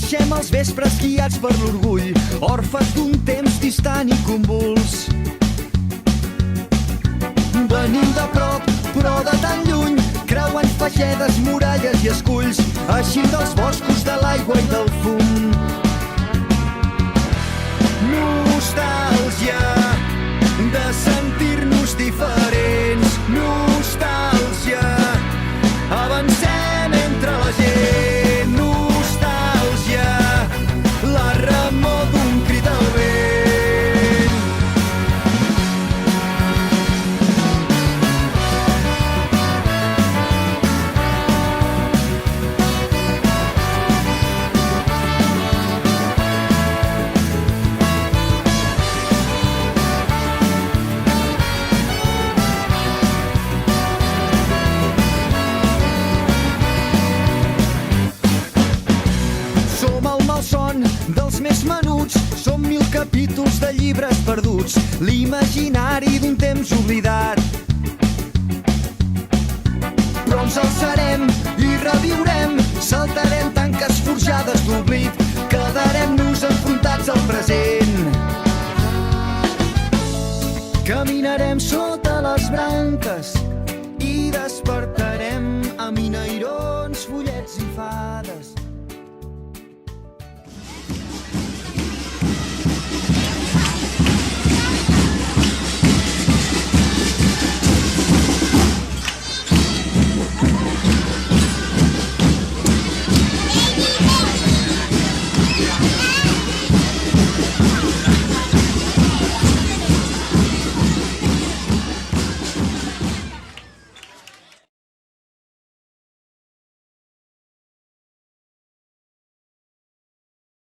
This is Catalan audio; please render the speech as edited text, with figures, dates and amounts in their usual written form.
Naixem els vespres guiats per l'orgull, orfes d'un temps distant i convuls. Venim de prop, però de tan lluny, creuen fagedes, muralles i esculls, eixim dels boscos de l'aigua i del fum. Nostàlgia de sentir-nos diferents, nostàlgia, avancem entre la gent, nostàlgia, la remor d'un crit al vent. Dels més menuts, som 1000 capítols de llibres perduts, l'imaginari d'un temps oblidat. Però ens alçarem i reviurem, saltarem tanques forjades d'oblit, quedarem-nos enfrontats al present. Caminarem sobre